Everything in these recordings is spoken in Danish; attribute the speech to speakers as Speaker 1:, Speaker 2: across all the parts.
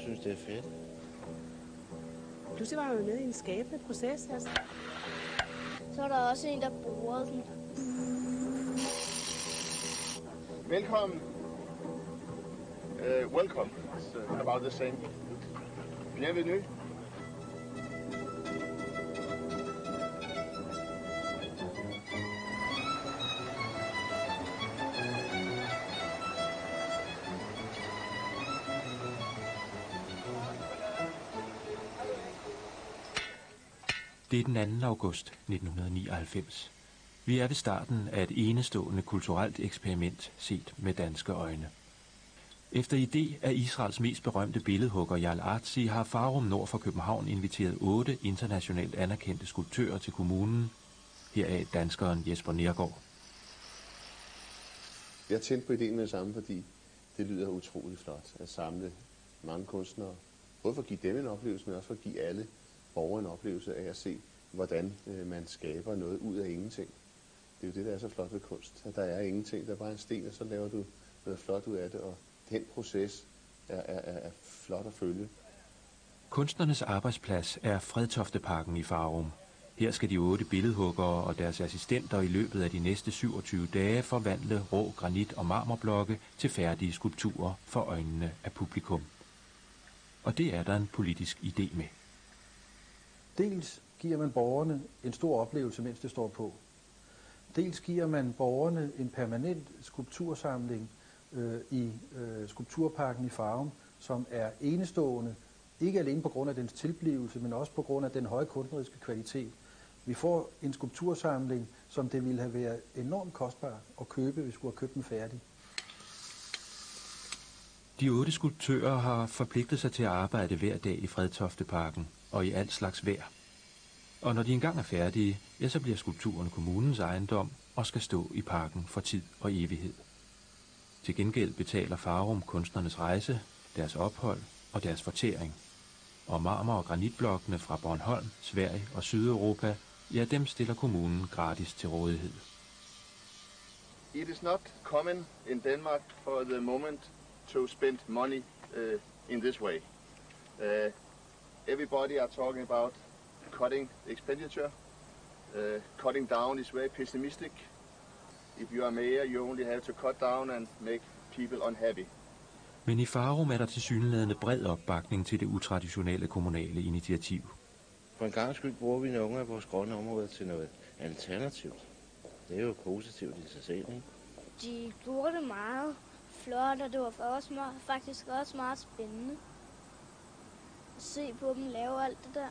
Speaker 1: synes, det er fedt.
Speaker 2: Pludselig var man med i en skabende proces. Altså.
Speaker 3: Så er der også en, der bruger den.
Speaker 4: Velkommen. Welcome. It's about the same. Bienvenue.
Speaker 5: Det er den 2. august 1999. Vi er ved starten af et enestående kulturelt eksperiment set med danske øjne. Efter idé af Israels mest berømte billedhugger Jarl Arzi har Farum nord for København inviteret 8 internationalt anerkendte skulptører til kommunen, heraf danskeren Jesper Nergård.
Speaker 6: Jeg tændte på ideen med det samme, fordi det lyder utroligt flot at samle mange kunstnere. Både for at give dem en oplevelse, men også for at give alle borgere en oplevelse af at se, hvordan man skaber noget ud af ingenting. Det er jo det, der er så flot ved kunst. At der er ingenting, der er bare en sten, og så laver du noget flot ud af det, og den proces er flot at følge.
Speaker 5: Kunstnernes arbejdsplads er Fredtofteparken i Farum. Her skal de 8 billedhuggere og deres assistenter i løbet af de næste 27 dage forvandle rå granit- og marmorblokke til færdige skulpturer for øjnene af publikum. Og det er der en politisk idé med.
Speaker 7: Dels giver man borgerne en stor oplevelse, mens det står på. Dels giver man borgerne en permanent skulptursamling i Skulpturparken i Farum, som er enestående, ikke alene på grund af dens tilblivelse, men også på grund af den høje kunstneriske kvalitet. Vi får en skulptursamling, som det ville have været enormt kostbart at købe, hvis vi skulle have købt den færdig.
Speaker 5: De 8 skulptører har forpligtet sig til at arbejde hver dag i Fredtofteparken og i alt slags vejr. Og når de engang er færdige, ja, så bliver skulpturen kommunens ejendom og skal stå i parken for tid og evighed. Til gengæld betaler Farum kunstnernes rejse, deres ophold og deres fortæring. Og marmor- og granitblokkene fra Bornholm, Sverige og Sydeuropa, ja, dem stiller kommunen gratis til rådighed.
Speaker 4: It is not common in Denmark for the moment to spend money in this way. Everybody are talking about cutting expenditure. Cutting down is very pessimistic. If you are mayor, you only have to cut down and make people unhappy.
Speaker 5: Men i Farum er der tilsyneladende bred opbakning til det utraditionelle kommunale initiativ.
Speaker 1: For en gang skyld bruger vi nogle af vores grønne områder til noget alternativt. Det er jo positivt i sig selv, ikke?
Speaker 3: De gjorde det meget flot, og det var faktisk også meget spændende at se på dem lave alt det der.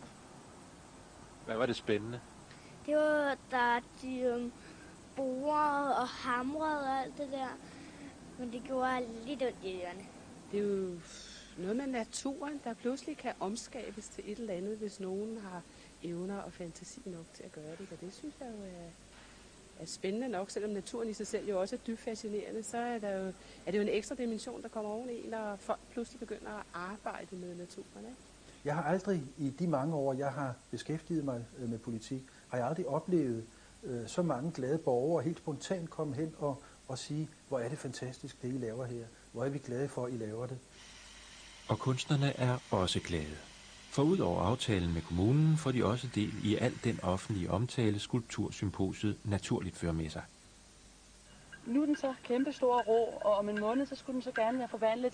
Speaker 5: Hvad var det spændende?
Speaker 3: Det var, da de borede og hamrede og alt det der, men det gjorde lidt ondt i ørerne.
Speaker 2: Det er jo noget med naturen, der pludselig kan omskabes til et eller andet, hvis nogen har evner og fantasi nok til at gøre det. Og det synes jeg jo er spændende nok, selvom naturen i sig selv jo også er dybt fascinerende, så er det jo en ekstra dimension, der kommer oveni, når folk pludselig begynder at arbejde med naturen. Ikke?
Speaker 7: Jeg har aldrig, i de mange år, jeg har beskæftiget mig med politik, har jeg aldrig oplevet så mange glade borgere helt spontant komme hen og sige, hvor er det fantastisk, det I laver her. Hvor er vi glade for, at I laver det.
Speaker 5: Og kunstnerne er også glade. For ud over aftalen med kommunen får de også del i al den offentlige omtale, skulptursymposiet naturligt fører med sig.
Speaker 8: Nu er den så kæmpestor og rå, og om en måned så skulle den så gerne være forvandlet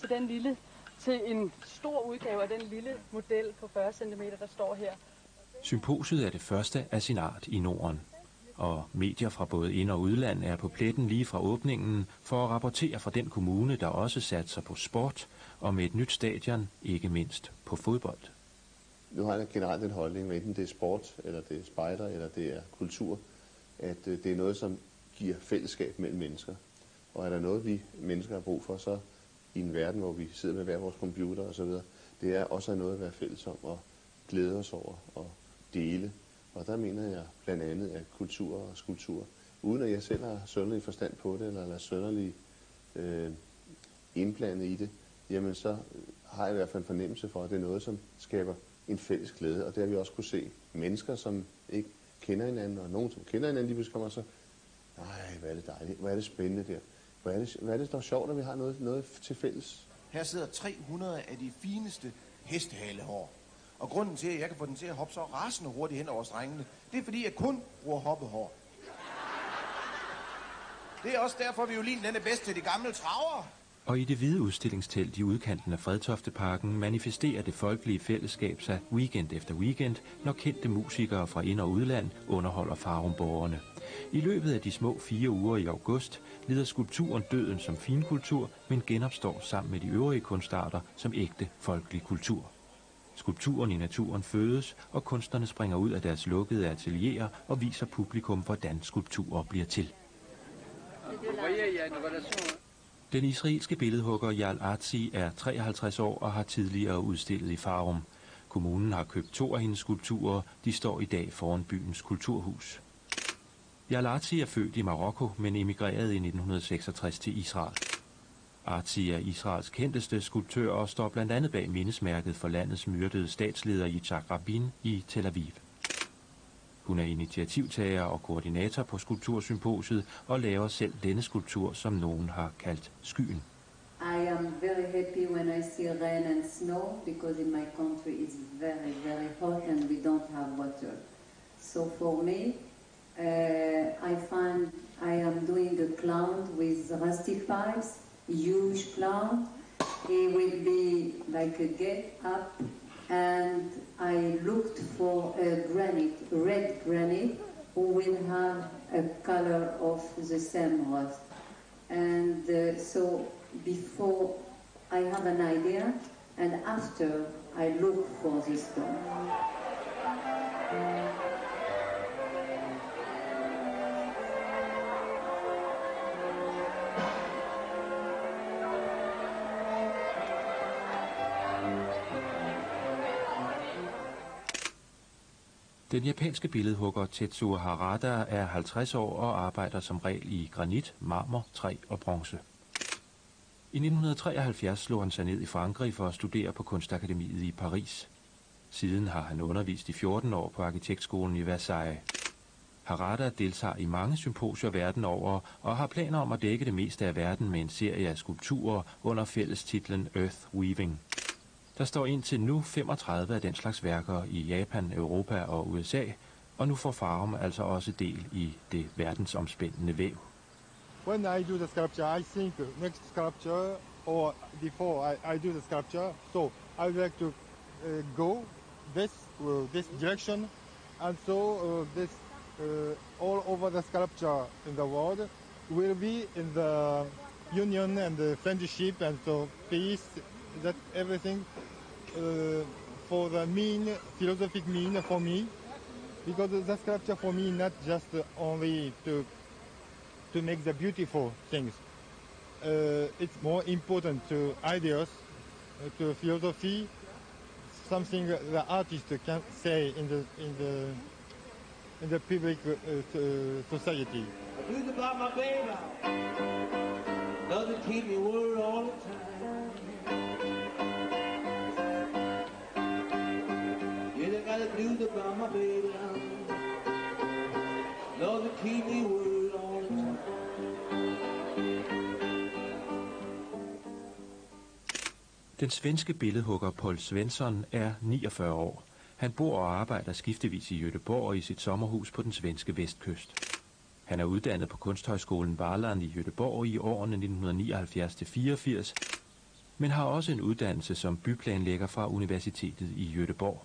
Speaker 8: til en stor udgave af den lille model på 40 cm, der står her.
Speaker 5: Symposiet er det første af sin art i Norden, og medier fra både ind- og udland er på pletten lige fra åbningen for at rapportere fra den kommune, der også satser på sport, og med et nyt stadion, ikke mindst på fodbold.
Speaker 6: Nu har jeg generelt en holdning, enten det er sport, eller det er spejder, eller det er kultur, at det er noget, som giver fællesskab mellem mennesker. Og er der noget, vi mennesker har brug for, så i en verden, hvor vi sidder med hver vores computer osv., det er også noget at være fælles om og glæde os over og dele. Og der mener jeg blandt andet, at kultur og skulptur, uden at jeg selv har sønderlig forstand på det, eller sønderlig indblandet i det, jamen så har jeg i hvert fald en fornemmelse for, at det er noget, som skaber en fælles glæde. Og det har vi også kunne se. Mennesker, som ikke kender hinanden, og nogen, som kender hinanden, de pludselig kommer så, nej, hvor er det dejligt, hvor er det spændende der. Hvor er det dog sjovt, at vi har noget til fælles.
Speaker 9: Her sidder 300 af de fineste hestehalehår. Og grunden til, at jeg kan få den til at hoppe så rasende hurtigt hen over strengene, det er fordi, jeg kun bruger hoppehår. Det er også derfor, violinen den er bedst til de gamle travere.
Speaker 5: Og i det hvide udstillingstelt i udkanten af Fredtofteparken manifesterer det folkelige fællesskab sig weekend efter weekend, når kendte musikere fra ind- og udland underholder Farumborgerne. I løbet af de små 4 uger i august lider skulpturen døden som finkultur, men genopstår sammen med de øvrige kunstarter som ægte folkelig kultur. Skulpturen i naturen fødes, og kunstnerne springer ud af deres lukkede atelierer og viser publikum, hvordan skulpturer bliver til. Den israelske billedhugger Yal Artzi er 53 år og har tidligere udstillet i Farum. Kommunen har købt 2 af hendes skulpturer. De står i dag foran byens kulturhus. Yal Artzi er født i Marokko, men emigrerede i 1966 til Israel. Artzi er Israels kendteste skulptør og står blandt andet bag mindesmærket for landets myrdede statsleder Yitzhak Rabin i Tel Aviv. Hun er initiativtager og koordinator på skulptursymposiet og laver selv denne skulptur, som nogen har kaldt Skyen.
Speaker 10: I am very happy when I see rain and snow, because in my country it's very, very hot and we don't have water. So for me, I find I am doing a clown with rusty pipes, huge clown. He will be like a get up, and I looked for a granite, red granite, who will have a color of the same rust. And so before I have an idea, and after I look for the stone.
Speaker 5: Den japanske billedhugger Tetsuo Harada er 50 år og arbejder som regel i granit, marmor, træ og bronze. I 1973 slog han sig ned i Frankrig for at studere på Kunstakademiet i Paris. Siden har han undervist i 14 år på arkitektskolen i Versailles. Harada deltager i mange symposier verden over og har planer om at dække det meste af verden med en serie af skulpturer under fællestitlen Earth Weaving. Der står indtil nu 35 af den slags værker i Japan, Europa og USA, og nu får Farum altså også del i det verdensomspændende væv.
Speaker 11: When I do the sculpture, I think next sculpture, or before I do the sculpture, so I would like to go this direction, and so this all over the sculpture in the world will be in the union and the friendship and so peace, that everything for the mean, philosophic mean for me, because the sculpture for me not just only to make the beautiful things. It's more important to ideas, to philosophy, something the artist can say in the public society.
Speaker 12: I think about my baby, doesn't keep me worried all the time. Yeah, I gotta do about my baby, doesn't keep me worried all the time.
Speaker 5: Den svenske billedhugger Paul Svensson er 49 år. Han bor og arbejder skiftevis i Göteborg og i sit sommerhus på den svenske vestkyst. Han er uddannet på Kunsthøjskolen Valand i Göteborg i årene 1979-84, men har også en uddannelse som byplanlægger fra Universitetet i Göteborg.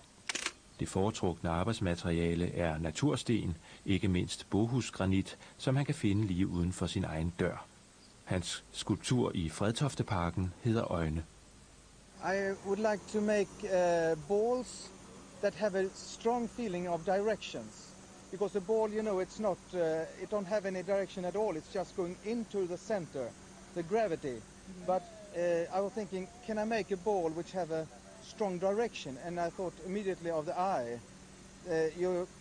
Speaker 5: Det foretrukne arbejdsmateriale er natursten, ikke mindst bohusgranit, som han kan finde lige uden for sin egen dør. Hans skulptur i Fredtofteparken hedder Øjne.
Speaker 13: I would like to make balls that have a strong feeling of directions, because the ball, you know, it's not, it don't have any direction at all. It's just going into the center, the gravity. But I was thinking, can I make a ball which have a strong direction? And I thought immediately of the eye.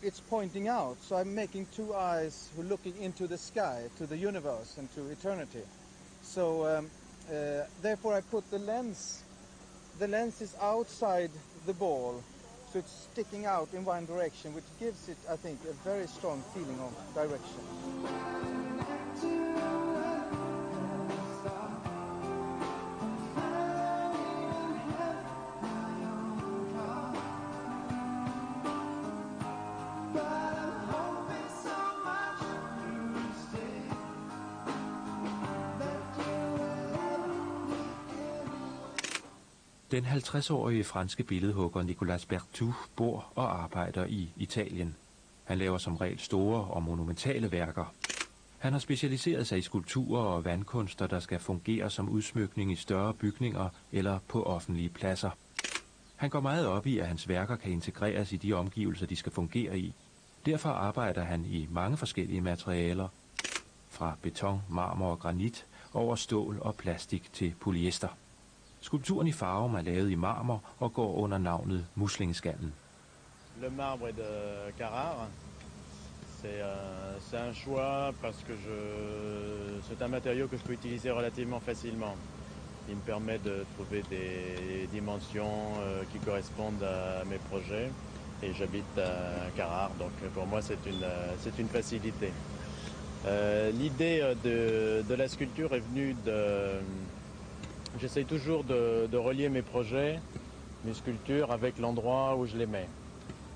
Speaker 13: It's pointing out, so I'm making 2 eyes who are looking into the sky, to the universe and to eternity. So therefore I put the lens. The lens is outside the ball, so it's sticking out in one direction, which gives it, I think, a very strong feeling of direction.
Speaker 5: Den 50-årige franske billedhugger Nicolas Berthoud bor og arbejder i Italien. Han laver som regel store og monumentale værker. Han har specialiseret sig i skulpturer og vandkunster, der skal fungere som udsmykning i større bygninger eller på offentlige pladser. Han går meget op i, at hans værker kan integreres i de omgivelser, de skal fungere i. Derfor arbejder han i mange forskellige materialer. Fra beton, marmor og granit, over stål og plastik til polyester. Skulpturen i Farum er lavet i marmor og går under navnet Muslingeskallen.
Speaker 14: Le marbre de Carrare, c'est un choix parce que c'est un matériau que je peux utiliser relativement facilement. Il me permet de trouver des dimensions qui correspondent à mes projets. Et j'habite à Carrare, donc pour moi c'est une facilité. L'idée de la sculpture est venue de... J'essaye toujours de relier mes projets, mes sculptures avec l'endroit où je les mets.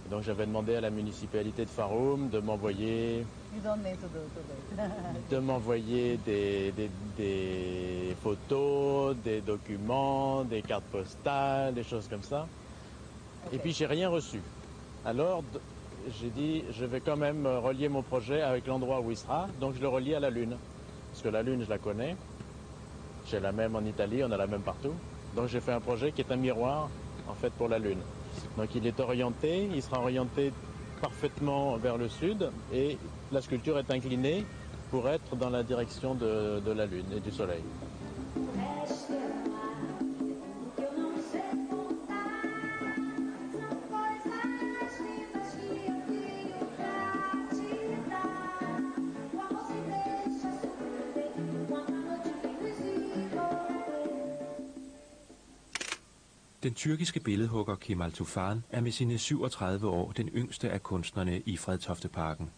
Speaker 14: Et donc j'avais demandé à la municipalité de Farum de m'envoyer des photos, des documents, des cartes postales, des choses comme ça. Okay. Et puis j'ai rien reçu. Alors j'ai dit je vais quand même relier mon projet avec l'endroit où il sera, donc je le relie à la Lune. Parce que la Lune je la connais. J'ai la même en Italie, on a la même partout. Donc j'ai fait un projet qui est un miroir en fait pour la Lune. Donc il est orienté, il sera orienté parfaitement vers le sud et la sculpture est inclinée pour être dans la direction de la Lune et du Soleil.
Speaker 5: Den tyrkiske billedhugger Kemal Tufan er med sine 37 år den yngste af kunstnerne i Fredtofteparken.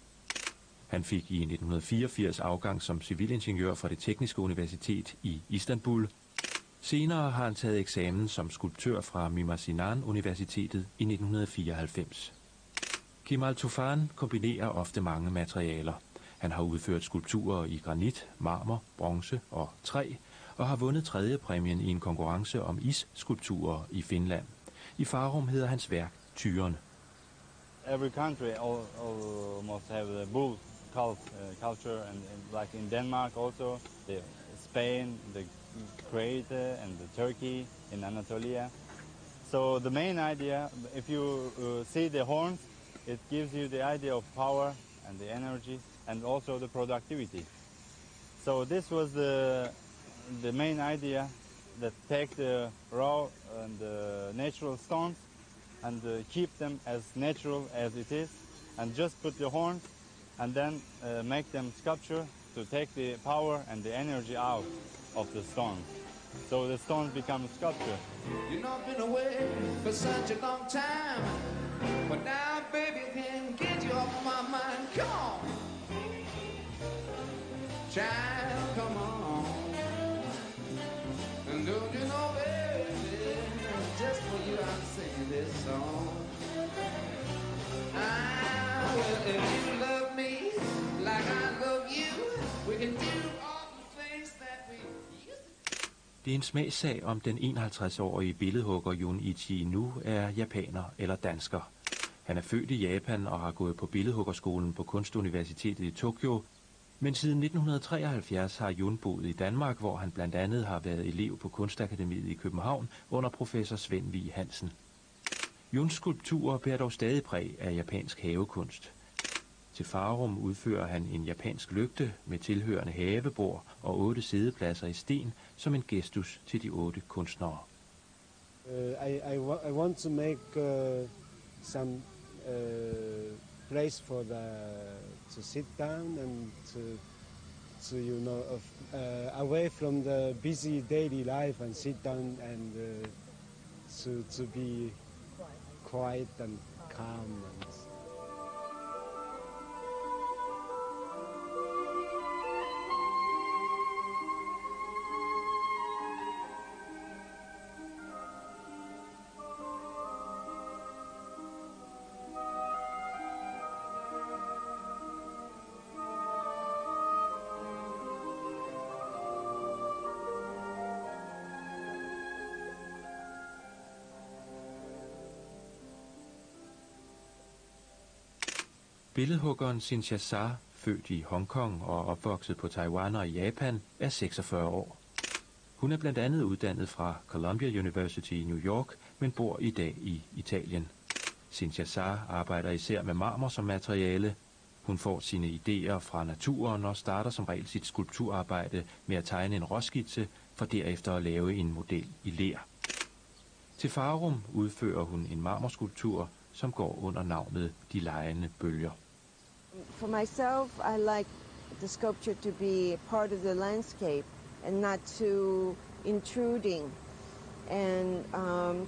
Speaker 5: Han fik i 1984 afgang som civilingeniør fra det tekniske universitet i Istanbul. Senere har han taget eksamen som skulptør fra Mimar Sinan Universitetet i 1994. Kemal Tufan kombinerer ofte mange materialer. Han har udført skulpturer i granit, marmor, bronze og træ, og har vundet 3. præmien i en konkurrence om isskulpturer i Finland. I Farum hedder hans værk Tyren.
Speaker 15: Every country must have a bull culture, and like in Denmark also, Spain, the Crete and the Turkey in Anatolia. So the main idea, if you see the horns, it gives you the idea of power and the energy and also the productivity. So this was the main idea, that take the raw and the natural stones and keep them as natural as it is, and just put the horns and then make them sculpture to take the power and the energy out of the stones. So the stones become sculpture.
Speaker 12: You know I've been away for such a long time, but now baby can get you off my mind. Come on, child, come on. And don't you know, baby, just for you I'm singing this song. Well, if you love me like I love you, we can do all the things that we used to.
Speaker 5: Det er en smagssag, om den 51-årige billedhugger Junichi nu er japaner eller dansker. Han er født i Japan og har gået på billedhuggerskolen på Kunstuniversitetet i Tokyo, men siden 1973 har Jun boet i Danmark, hvor han blandt andet har været elev på Kunstakademiet i København under professor Svend Vig Hansen. Juns skulpturer bærer dog stadig præg af japansk havekunst. Til Farum udfører han en japansk lygte med tilhørende havebord og 8 siddepladser i sten som en gestus til de 8 kunstnere.
Speaker 16: I want to make some place for to sit down and to away from the busy daily life and sit down and to be quiet and calm and
Speaker 5: Billedhuggeren Cynthia Sarr, født i Hongkong og opvokset på Taiwan og i Japan, er 46 år. Hun er blandt andet uddannet fra Columbia University i New York, men bor i dag i Italien. Cynthia Sarr arbejder især med marmor som materiale. Hun får sine idéer fra naturen og starter som regel sit skulpturarbejde med at tegne en råskitse, for derefter at lave en model i ler. Til Farum udfører hun en marmorskulptur, som går under navnet De Legende Bølger.
Speaker 17: For myself, I like the sculpture to be part of the landscape and not too intruding. And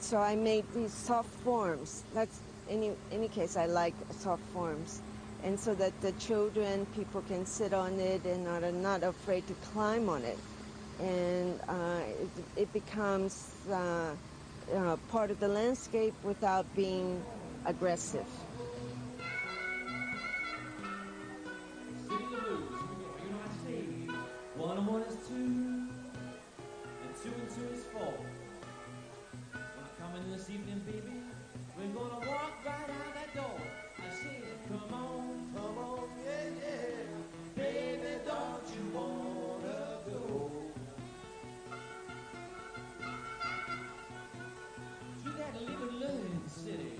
Speaker 17: so I made these soft forms. That's any case, I like soft forms. And so that the children, people can sit on it and are not afraid to climb on it. And it becomes part of the landscape without being aggressive.
Speaker 12: One and one is two, and two is four. When I come in this evening, baby, we're gonna walk right out that door. I said, come on, yeah, yeah. Baby, don't you wanna go to that little loving city,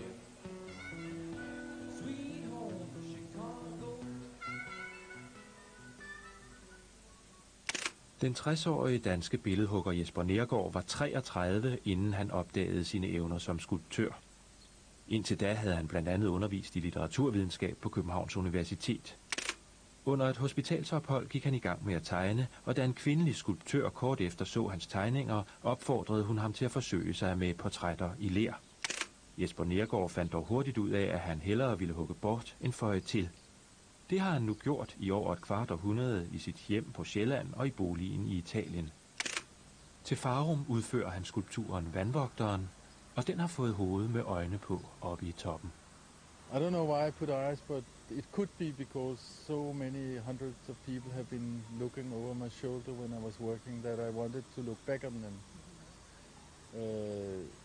Speaker 12: sweet home Chicago.
Speaker 5: Den 60-årige danske billedhugger Jesper Neergaard var 33, inden han opdagede sine evner som skulptør. Indtil da havde han blandt andet undervist i litteraturvidenskab på Københavns Universitet. Under et hospitalsophold gik han i gang med at tegne, og da en kvindelig skulptør kort efter så hans tegninger, opfordrede hun ham til at forsøge sig med portrætter i ler. Jesper Neergaard fandt dog hurtigt ud af, at han hellere ville hugge bort end føje til. Det har han nu gjort i over et kvart århundrede i sit hjem på Sjælland og i boligen i Italien. Til Farum udfører han skulpturen Vandvogteren, og den har fået hoved med øjne på oppe i toppen.
Speaker 11: I don't know why I put eyes, but it could be because so many hundreds of people have been looking over my shoulder when I was working that I wanted to look back on them.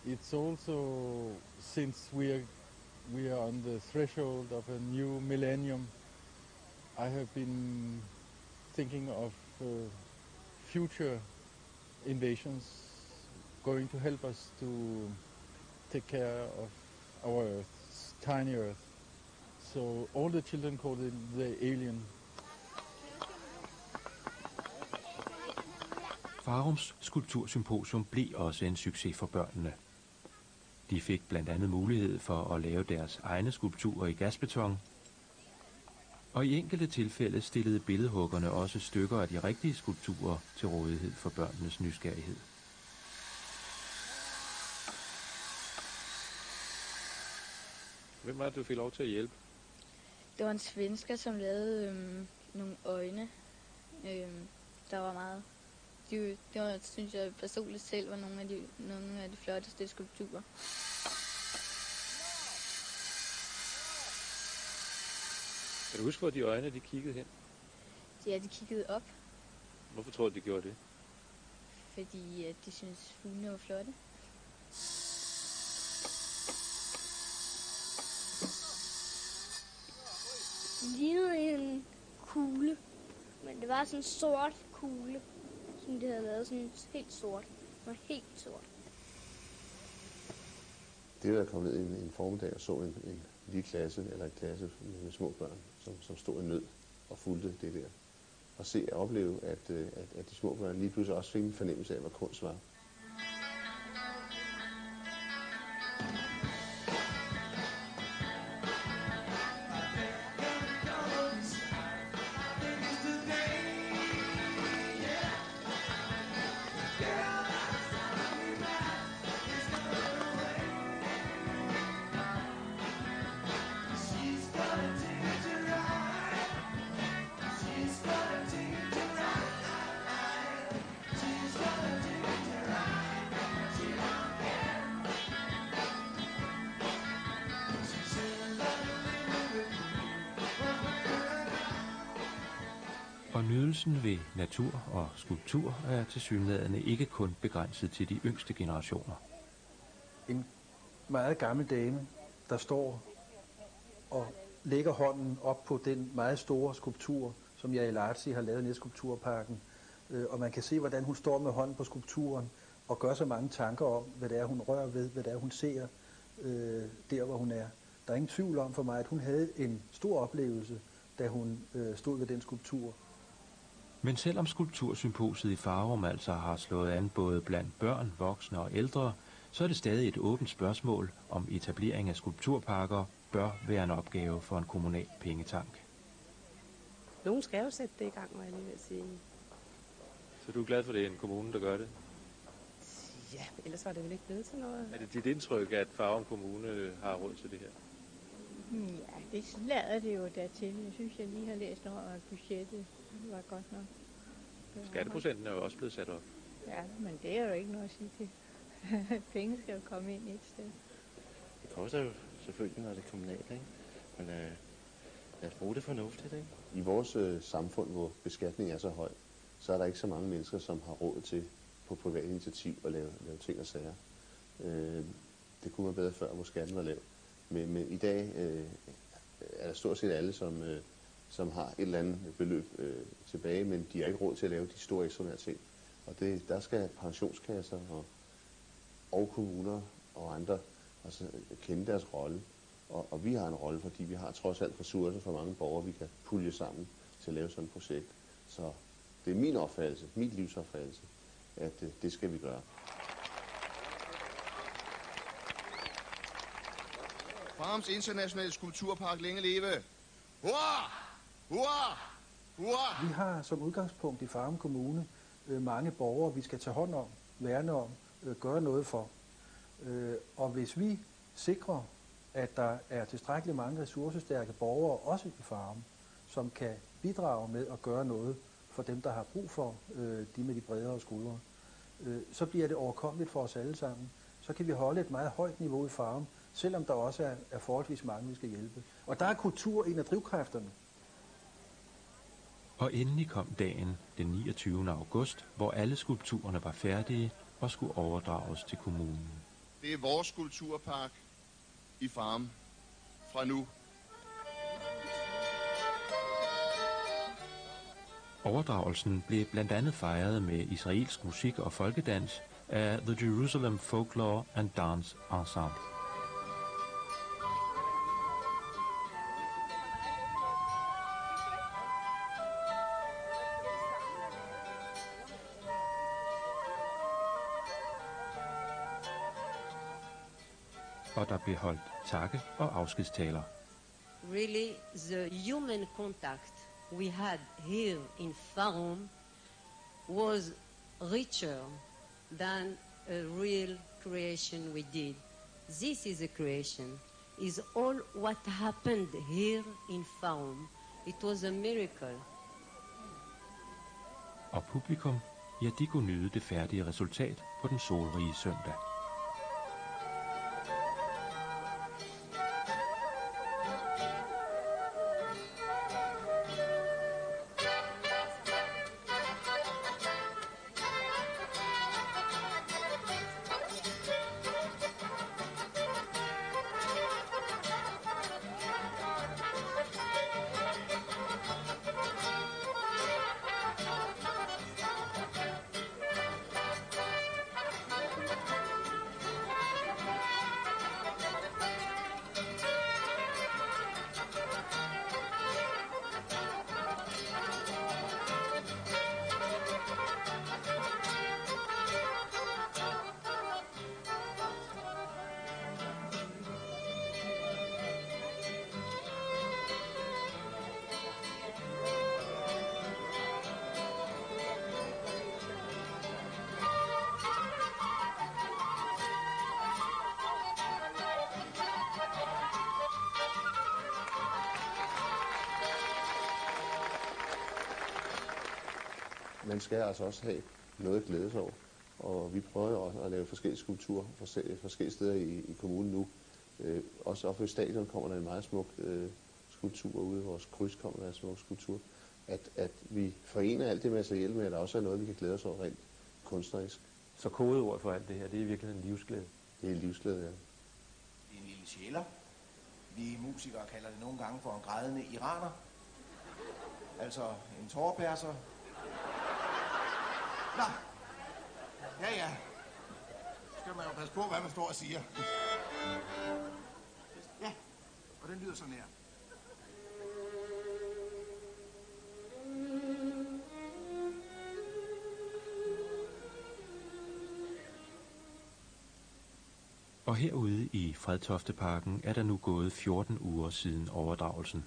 Speaker 11: It's also since we are on the threshold of a new millennium. I have been thinking of future invasions going to help us to take care of our Earth, tiny Earth. So all the children call it the alien.
Speaker 5: Farums skulptursymposium blev også en succes for børnene. De fik blandt andet mulighed for at lave deres egne skulpturer i gasbeton, og i enkelte tilfælde stillede billedhuggerne også stykker af de rigtige skulpturer til rådighed for børnenes nysgerrighed.
Speaker 18: Hvem var det, du fik lov til at hjælpe?
Speaker 3: Det var en svensker, som lavede nogle øjne, der var meget. Det var, synes jeg personligt selv, var nogle af de flotteste skulpturer.
Speaker 18: Kan du huske, hvor de øjne de kiggede hen?
Speaker 3: Ja, de kiggede op,
Speaker 18: Hvorfor tror du, de gjorde det?
Speaker 3: fordi de synes fuglene var flotte.
Speaker 19: Det lignede en kugle, men det var sådan en sort kugle, som de havde lavet sådan helt sort. Det var helt sort.
Speaker 6: Det var kommet ned en formiddag og så en lille klasse, eller en klasse med små børn, som stod i nød og fulgte det der. Og se og opleve, at de små børn lige pludselig også fik en fornemmelse af, hvad kunst var.
Speaker 5: Og nydelsen ved natur og skulptur er tilsyneladende ikke kun begrænset til de yngste generationer.
Speaker 7: En meget gammel dame, der står og lægger hånden op på den meget store skulptur, som Jari Lartsi har lavet nede i Skulpturparken, og man kan se, hvordan hun står med hånden på skulpturen og gør så mange tanker om, hvad det er, hun rører ved, hvad det er, hun ser der, hvor hun er. Der er ingen tvivl om for mig, at hun havde en stor oplevelse, da hun stod ved den skulptur.
Speaker 5: Men selvom skulptursymposiet i Farum altså har slået an både blandt børn, voksne og ældre, så er det stadig et åbent spørgsmål, om etablering af skulpturparker bør være en opgave for en kommunal pengetank.
Speaker 2: Nogen skal jo sætte det i gang, må jeg lige vil sige.
Speaker 18: Så du er glad for, det er en kommune, der gør det?
Speaker 2: Ja, ellers var det vel ikke blevet til noget.
Speaker 18: Er det dit indtryk, at Farum Kommune har råd til det her?
Speaker 20: Ja, det lader det jo dertil. Jeg synes, jeg lige har læst noget om, at budgettet var godt nok.
Speaker 18: Skatteprocenten er jo også blevet sat op.
Speaker 20: Ja, men det er jo ikke noget at sige til. Penge skal jo komme ind et sted.
Speaker 1: Det koster jo selvfølgelig, når det er kommunalt, ikke? Men lad os bruge det fornuftigt, ikke?
Speaker 6: I vores samfund, hvor beskatning er så høj, så er der ikke så mange mennesker, som har råd til på privat initiativ at lave ting og sager. Det kunne man bedre før, hvor skatten var lav. Men i dag er der stort set alle, som har et eller andet beløb tilbage, men de har ikke råd til at lave de store ekstraordinære ting. Og der skal pensionskasser og kommuner og andre altså kende deres rolle. Og vi har en rolle, fordi vi har trods alt ressourcer for mange borgere, vi kan pulje sammen til at lave sådan et projekt. Så det er min opfattelse, min livsopfattelse, at det skal vi gøre.
Speaker 4: Farums Internationale Skulpturpark, længe leve! Hurra! Hurra! Hurra!
Speaker 7: Vi har som udgangspunkt i Farum Kommune mange borgere, vi skal tage hånd om, værne om, gøre noget for. Og hvis vi sikrer, at der er tilstrækkeligt mange ressourcestærke borgere, også i Farum, som kan bidrage med at gøre noget for dem, der har brug for de med de bredere skuldre, så bliver det overkommeligt for os alle sammen. Så kan vi holde et meget højt niveau i Farum, selvom der også er forholdsvis mange, vi skal hjælpe. Og der er kultur en af drivkræfterne.
Speaker 5: Og endelig kom dagen den 29. august, hvor alle skulpturerne var færdige og skulle overdrages til kommunen.
Speaker 4: Det er vores skulpturpark i Farum fra nu.
Speaker 5: Overdragelsen blev blandt andet fejret med israelsk musik og folkedans af The Jerusalem Folklore and Dance Ensemble. Og der blev holdt takke- og afskedstaler.
Speaker 21: Really, the human contact we had here in Farum was richer than a real creation we did. This is a creation. Is all what happened here in Farum. It was a miracle.
Speaker 5: Og publikum, ja, de kunne nyde det færdige resultat på den solrige søndag.
Speaker 6: Man skal altså også have noget at glæde sig over. Og vi prøver også at lave forskellige skulpturer forskellige steder i kommunen nu. Også oppe ved stadion kommer der en meget smuk skulptur, ude i vores kryds kommer der en smuk skulptur. At vi forener alt det med at hjælpe med, at der også er noget, vi kan glæde os over rent kunstnerisk.
Speaker 5: Så kodeord for alt det her, det er i virkeligheden livsglæde.
Speaker 6: Det er livsglæde, ja.
Speaker 9: Det er en lille sjæler. Vi musikere kalder det nogle gange for en grædende iraner. Altså en tårerperser. Nå. Ja. Skal man jo passe på, hvad man står og siger. Ja, og den lyder sådan her.
Speaker 5: Og herude i Fredtofteparken er der nu gået 14 uger siden overdragelsen.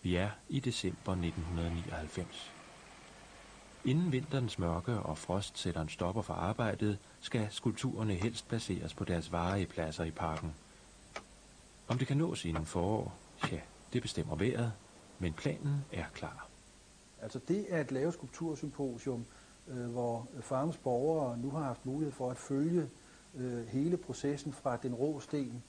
Speaker 5: Vi er i december 1999. Inden vinterens mørke og frost sætter en stopper for arbejdet, skal skulpturerne helst placeres på deres varige pladser i parken. Om det kan nås inden forår, ja, det bestemmer vejret, men planen er klar.
Speaker 7: Altså det at lave skulptursymposium, hvor Farums borgere nu har haft mulighed for at følge hele processen fra den rå sten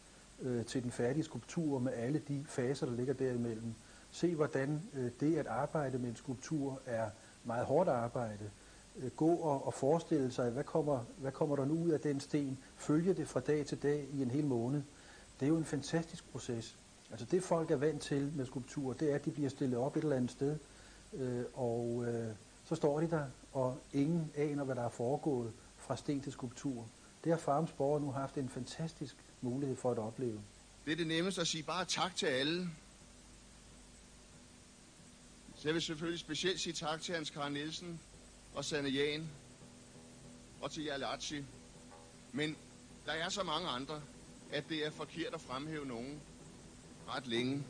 Speaker 7: til den færdige skulptur med alle de faser, der ligger derimellem. Se, hvordan det at arbejde med en skulptur er meget hårdt arbejde. Gå og forestille sig, hvad kommer der nu ud af den sten. Følge det fra dag til dag i en hel måned. Det er jo en fantastisk proces. Altså det folk er vant til med skulpturer, det er, at de bliver stillet op et eller andet sted, og så står de der, og ingen aner, hvad der er foregået fra sten til skulptur. Det har Farums borgere nu haft en fantastisk mulighed for at opleve.
Speaker 4: Det er det nemmeste at sige bare tak til alle. Så jeg vil selvfølgelig specielt sige tak til Hans Karen Nielsen og Sanne Jan og til Jalachi. Men der er så mange andre, at det er forkert at fremhæve nogen ret længe.